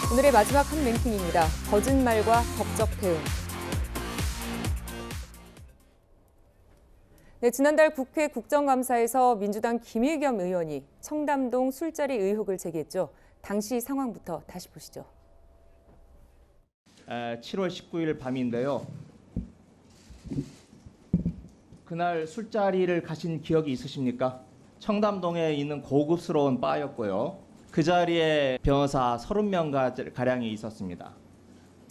오늘의 마지막 한 랭킹입니다. 거짓말과 법적 대응. 네, 지난달 국회 국정감사에서 민주당 김의겸 의원이 청담동 술자리 의혹을 제기했죠. 당시 상황부터 다시 보시죠. 7월 19일 밤인데요. 그날 술자리를 가신 기억이 있으십니까? 청담동에 있는 고급스러운 바였고요. 그 자리에 변호사 30명가량이 있었습니다.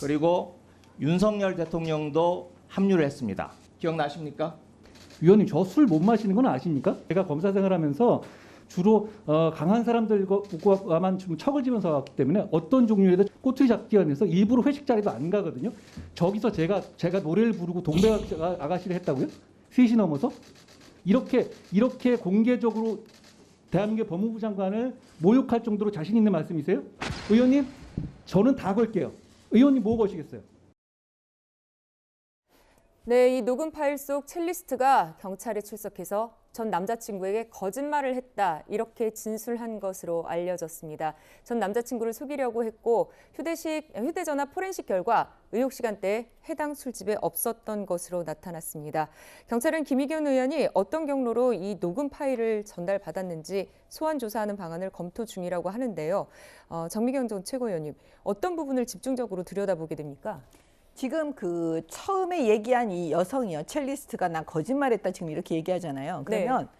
그리고 윤석열 대통령도 합류를 했습니다. 기억나십니까? 위원님, 저 술 못 마시는 건 아십니까? 제가 검사 생활하면서 주로 강한 사람들과만 좀 척을 지면서 왔기 때문에 어떤 종류에도 꼬투리 잡기 위해서 일부러 회식 자리도 안 가거든요. 저기서 제가 노래를 부르고 동백 아가씨를 했다고요? 3시 넘어서? 이렇게 공개적으로 대한민국 법무부 장관을 모욕할 정도로 자신 있는 말씀이세요? 의원님, 저는 다 걸게요. 의원님 뭐 거시겠어요? 네, 이 녹음 파일 속 첼리스트가 경찰에 출석해서 전 남자친구에게 거짓말을 했다, 이렇게 진술한 것으로 알려졌습니다. 전 남자친구를 속이려고 했고 휴대전화 포렌식 결과 의혹 시간대에 해당 술집에 없었던 것으로 나타났습니다. 경찰은 김의겸 의원이 어떤 경로로 이 녹음 파일을 전달받았는지 소환 조사하는 방안을 검토 중이라고 하는데요. 정미경 전 최고위원님, 어떤 부분을 집중적으로 들여다보게 됩니까? 지금 그 처음에 얘기한 이 여성이요, 첼리스트가 나 거짓말했다 지금 이렇게 얘기하잖아요. 그러면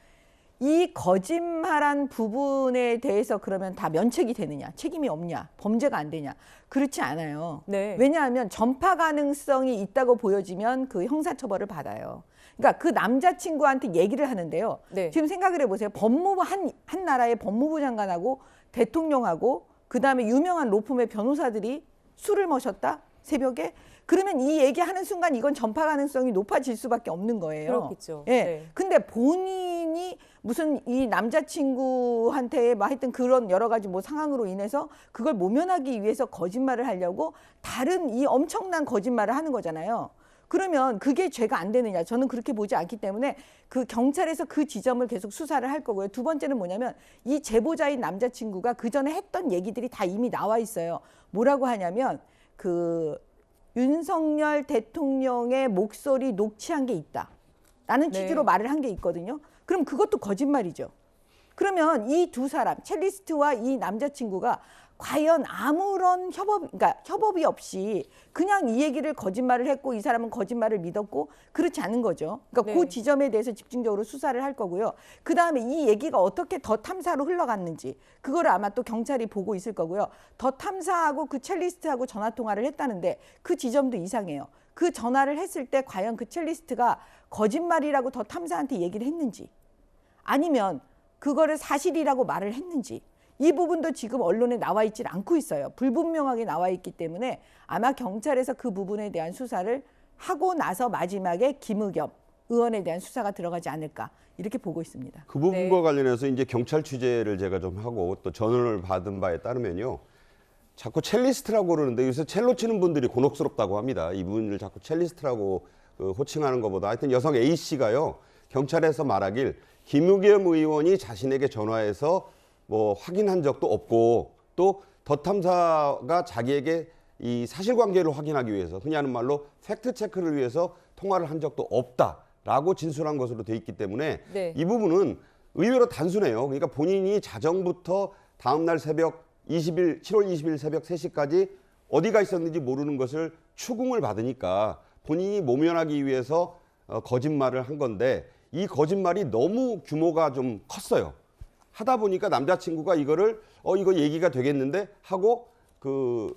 이 거짓말한 부분에 대해서 그러면 다 면책이 되느냐, 책임이 없냐, 범죄가 안 되냐? 그렇지 않아요. 네. 왜냐하면 전파 가능성이 있다고 보여지면 그 형사처벌을 받아요. 그러니까 그 남자친구한테 얘기를 하는데요. 네. 지금 생각을 해보세요. 법무부 한 나라의 법무부 장관하고 대통령하고 그다음에 유명한 로펌의 변호사들이 술을 마셨다? 새벽에? 그러면 이 얘기하는 순간 이건 전파 가능성이 높아질 수밖에 없는 거예요. 그렇겠죠. 예. 네. 근데 본인이 무슨 이 남자친구한테 뭐 하여튼 그런 여러 가지 뭐 상황으로 인해서 그걸 모면하기 위해서 거짓말을 하려고 다른 이 엄청난 거짓말을 하는 거잖아요. 그러면 그게 죄가 안 되느냐? 저는 그렇게 보지 않기 때문에 그 경찰에서 그 지점을 계속 수사를 할 거고요. 두 번째는 뭐냐면 이 제보자인 남자친구가 그 전에 했던 얘기들이 다 이미 나와 있어요. 뭐라고 하냐면 그 윤석열 대통령의 목소리 녹취한 게 있다. 라는 취지로 말을 한 게 있거든요. 그럼 그것도 거짓말이죠. 그러면 이 두 사람, 첼리스트와 이 남자친구가 과연 아무런 협업이 없이 그냥 이 얘기를 거짓말을 했고 이 사람은 거짓말을 믿었고 그렇지 않은 거죠. 그러니까 그 지점에 대해서 집중적으로 수사를 할 거고요. 그다음에 이 얘기가 어떻게 더 탐사로 흘러갔는지 그거를 아마 또 경찰이 보고 있을 거고요. 더 탐사하고 그 첼리스트하고 전화 통화를 했다는데 그 지점도 이상해요. 그 전화를 했을 때 과연 그 첼리스트가 거짓말이라고 더 탐사한테 얘기를 했는지 아니면 그거를 사실이라고 말을 했는지 이 부분도 지금 언론에 나와 있질 않고 있어요. 불분명하게 나와 있기 때문에 아마 경찰에서 그 부분에 대한 수사를 하고 나서 마지막에 김의겸 의원에 대한 수사가 들어가지 않을까 이렇게 보고 있습니다. 그 부분과 관련해서 이제 경찰 취재를 제가 좀 하고 또 전언을 받은 바에 따르면요. 자꾸 첼리스트라고 그러는데 요새 첼로 치는 분들이 곤혹스럽다고 합니다. 이분을 자꾸 첼리스트라고 호칭하는 것보다 하여튼 여성 A씨가요. 경찰에서 말하길 김의겸 의원이 자신에게 전화해서 뭐 확인한 적도 없고 또 더 탐사가 자기에게 이 사실관계를 확인하기 위해서 흔히 하는 말로 팩트 체크를 위해서 통화를 한 적도 없다라고 진술한 것으로 돼 있기 때문에 이 부분은 의외로 단순해요. 그러니까 본인이 자정부터 다음날 새벽 7월 20일 새벽 3시까지 어디가 있었는지 모르는 것을 추궁을 받으니까 본인이 모면하기 위해서 거짓말을 한 건데 이 거짓말이 너무 규모가 좀 컸어요. 하다 보니까 남자친구가 이거를 이거 얘기가 되겠는데 하고 그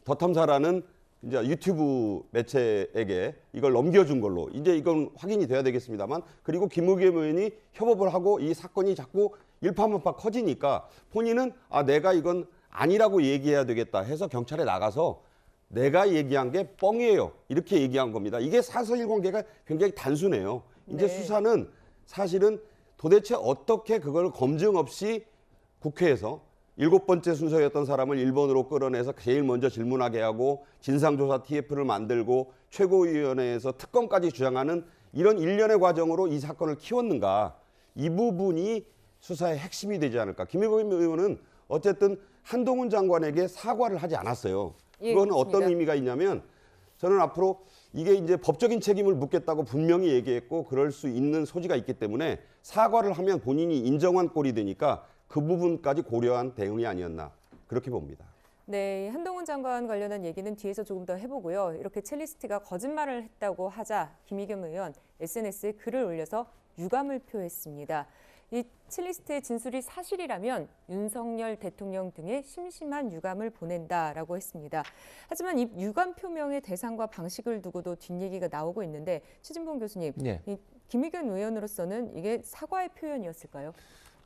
더탐사라는 이제 유튜브 매체에게 이걸 넘겨준 걸로 이제 이건 확인이 돼야 되겠습니다만 그리고 김의겸 의원이 협업을 하고 이 사건이 자꾸 일파만파 커지니까 본인은 내가 이건 아니라고 얘기해야 되겠다 해서 경찰에 나가서 내가 얘기한 게 뻥이에요 이렇게 얘기한 겁니다. 이게 사실관계가 굉장히 단순해요. 이제 수사는 사실은 도대체 어떻게 그걸 검증 없이 국회에서 7번째 순서였던 사람을 1번으로 끌어내서 제일 먼저 질문하게 하고 진상조사 TF를 만들고 최고위원회에서 특검까지 주장하는 이런 일련의 과정으로 이 사건을 키웠는가. 이 부분이 수사의 핵심이 되지 않을까. 김의겸 의원은 어쨌든 한동훈 장관에게 사과를 하지 않았어요. 예, 그건 그렇습니다. 어떤 의미가 있냐면 저는 앞으로 이게 이제 법적인 책임을 묻겠다고 분명히 얘기했고 그럴 수 있는 소지가 있기 때문에 사과를 하면 본인이 인정한 꼴이 되니까 그 부분까지 고려한 대응이 아니었나 그렇게 봅니다. 네, 한동훈 장관 관련한 얘기는 뒤에서 조금 더 해보고요. 이렇게 첼리스트가 거짓말을 했다고 하자 김의겸 의원 SNS에 글을 올려서 유감을 표했습니다. 이 첼리스트의 진술이 사실이라면 윤석열 대통령 등의 심심한 유감을 보낸다라고 했습니다. 하지만 이 유감 표명의 대상과 방식을 두고도 뒷얘기가 나오고 있는데 최진봉 교수님, 네. 이 김의겸 의원으로서는 이게 사과의 표현이었을까요?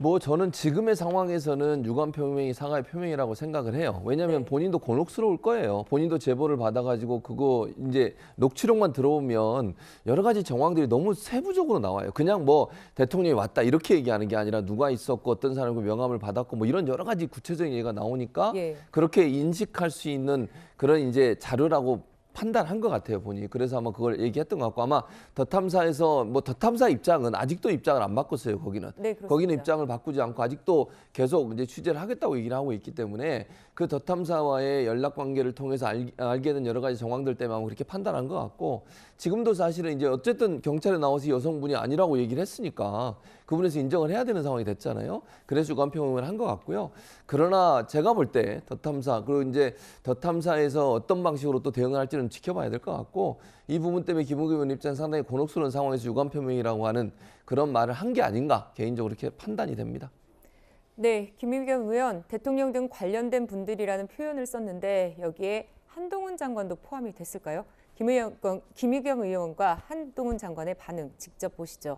뭐 저는 지금의 상황에서는 유감 표명이 사과의 표명이라고 생각을 해요. 왜냐하면 네. 본인도 곤혹스러울 거예요. 본인도 제보를 받아가지고 그거 이제 녹취록만 들어오면 여러 가지 정황들이 너무 세부적으로 나와요. 그냥 뭐 대통령이 왔다 이렇게 얘기하는 게 아니라 누가 있었고 어떤 사람이 명함을 받았고 뭐 이런 여러 가지 구체적인 얘기가 나오니까 예. 그렇게 인식할 수 있는 그런 이제 자료라고 판단한 것 같아요, 본인이. 그래서 아마 그걸 얘기했던 것 같고 아마 더 탐사에서 뭐 더 탐사 입장은 아직도 입장을 안 바꿨어요, 거기는. 네, 그렇습니다. 거기는 입장을 바꾸지 않고 아직도 계속 이제 취재를 하겠다고 얘기를 하고 있기 때문에 그 더 탐사와의 연락 관계를 통해서 알게 된 여러 가지 정황들 때문에 아마 그렇게 판단한 것 같고 지금도 사실은 이제 어쨌든 경찰에 나와서 여성분이 아니라고 얘기를 했으니까 그분에서 인정을 해야 되는 상황이 됐잖아요. 그래서 유감 표명을 한 것 같고요. 그러나 제가 볼 때 더 탐사 그리고 이제 더 탐사에서 어떤 방식으로 또 대응을 할지는 지켜봐야 될 것 같고 이 부분 때문에 김의겸 의원 입장 상당히 곤혹스러운 상황에서 유감 표명이라고 하는 그런 말을 한 게 아닌가 개인적으로 이렇게 판단이 됩니다. 네, 김의겸 의원, 대통령 등 관련된 분들이라는 표현을 썼는데 여기에 한동훈 장관도 포함이 됐을까요? 김의겸 의원과 한동훈 장관의 반응 직접 보시죠.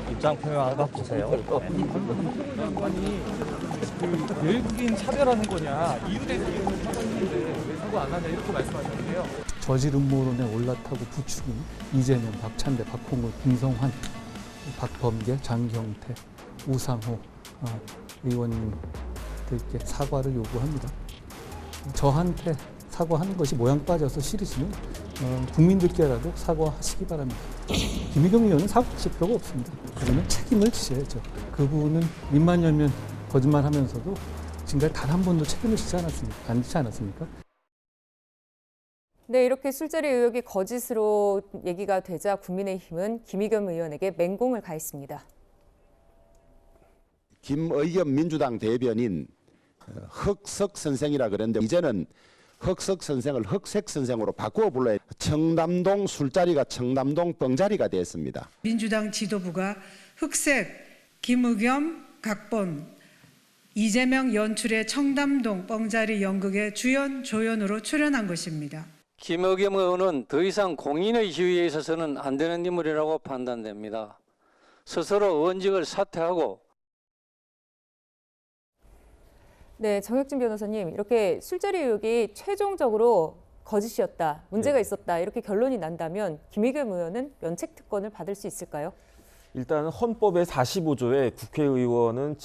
입장 표명한 거 보세요. 장관이 그 외국인 차별하는 거냐 이유대서 이유는 사과했는데 왜 사과 안 하냐 이렇게 말씀하셨는데요. 저질 음모론에 올라타고 부추긴 이재명, 박찬대, 박홍근, 김성환, 박범계, 장경태, 우상호 의원님들께 사과를 요구합니다. 저한테 사과하는 것이 모양 빠져서 싫으시면 국민들께라도 사과하시기 바랍니다. 김의겸 의원은 사과하실 필요가 없습니다. 그러면 책임을 지셔야죠. 그분은 입만 열면 거짓말하면서도 지금까지 단 한 번도 책임을 지지 않았습니까? 네, 이렇게 술자리 의혹이 거짓으로 얘기가 되자 국민의힘은 김의겸 의원에게 맹공을 가했습니다. 김의겸 민주당 대변인 흑석 선생이라 그랬는데 이제는 흑석 선생을 흑색 선생으로 바꾸어 불러야 청담동 술자리가 청담동 뻥자리가 됐습니다. 민주당 지도부가 흑색 김의겸 각본 이재명 연출의 청담동 뻥자리 연극의 주연 조연으로 출연한 것입니다. 김의겸 의원은 더 이상 공인의 지위에 있어서는 안 되는 인물이라고 판단됩니다. 스스로 의원직을 사퇴하고 네, 정혁진 변호사님, 이렇게 술자리 의혹이 최종적으로 거짓이었다, 문제가 있었다 이렇게 결론이 난다면 김의겸 의원은 면책특권을 받을 수 있을까요? 일단 헌법의 45조에 국회의원은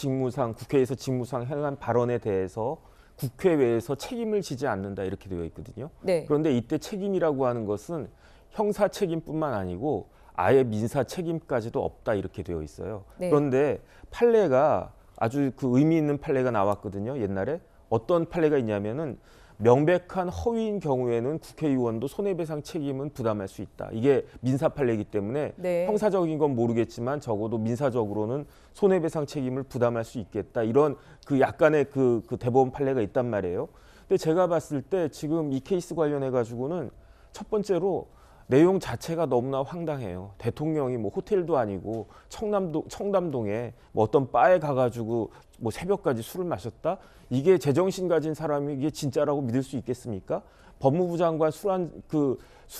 국회에서 직무상 행한 발언에 대해서 국회외에서 책임을 지지 않는다 이렇게 되어 있거든요. 네. 그런데 이때 책임이라고 하는 것은 형사 책임뿐만 아니고 아예 민사 책임까지도 없다 이렇게 되어 있어요. 네. 그런데 판례가 아주 그 의미 있는 판례가 나왔거든요. 옛날에 어떤 판례가 있냐면은 명백한 허위인 경우에는 국회의원도 손해배상 책임은 부담할 수 있다. 이게 민사 판례이기 때문에 네. 형사적인 건 모르겠지만 적어도 민사적으로는 손해배상 책임을 부담할 수 있겠다. 이런 그 약간의 그 대법원 판례가 있단 말이에요. 근데 제가 봤을 때 지금 이 케이스 관련해 가지고는 첫 번째로 내용 자체가 너무나 황당해요. 대통령이 뭐 호텔도 아니고 청담동에 뭐 어떤 바에 가가지고 뭐 새벽까지 술을 마셨다? 이게 제정신 가진 사람이 이게 진짜라고 믿을 수 있겠습니까? 법무부 장관 술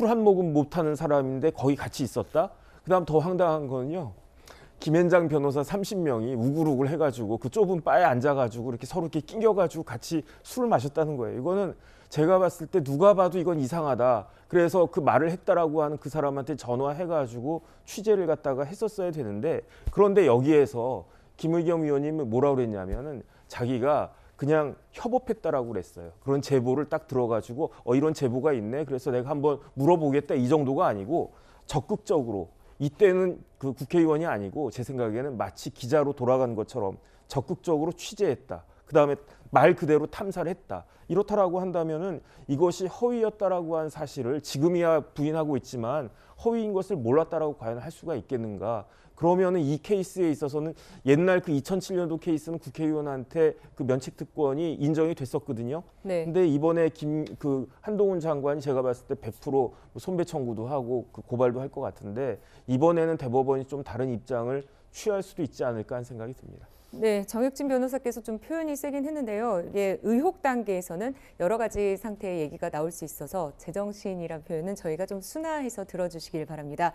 한 모금 못하는 사람인데 거기 같이 있었다? 그다음 더 황당한 거는요. 김현장 변호사 30명이 우글우글 해가지고 그 좁은 바에 앉아가지고 이렇게 서로 이렇게 낑겨가지고 같이 술을 마셨다는 거예요. 이거는 제가 봤을 때 누가 봐도 이건 이상하다. 그래서 그 말을 했다라고 하는 그 사람한테 전화해가지고 취재를 갖다가 했었어야 되는데 그런데 여기에서 김의겸 의원님은 뭐라고 그랬냐면은 자기가 그냥 협업했다라고 그랬어요. 그런 제보를 딱 들어가지고 이런 제보가 있네. 그래서 내가 한번 물어보겠다 이 정도가 아니고 적극적으로 이때는 그 국회의원이 아니고 제 생각에는 마치 기자로 돌아간 것처럼 적극적으로 취재했다. 그다음에 말 그대로 탐사를 했다. 이렇다라고 한다면은 이것이 허위였다라고 한 사실을 지금이야 부인하고 있지만 허위인 것을 몰랐다라고 과연 할 수가 있겠는가? 그러면은 이 케이스에 있어서는 옛날 그 2007년도 케이스는 국회의원한테 그 면책 특권이 인정이 됐었거든요. 네. 근데 이번에 한동훈 장관이 제가 봤을 때 100% 손배 청구도 하고 그 고발도 할 것 같은데 이번에는 대법원이 좀 다른 입장을 취할 수도 있지 않을까 하는 생각이 듭니다. 네, 정혁진 변호사께서 좀 표현이 세긴 했는데요. 이게 의혹 단계에서는 여러 가지 상태의 얘기가 나올 수 있어서 제정신이란 표현은 저희가 좀 순화해서 들어주시길 바랍니다.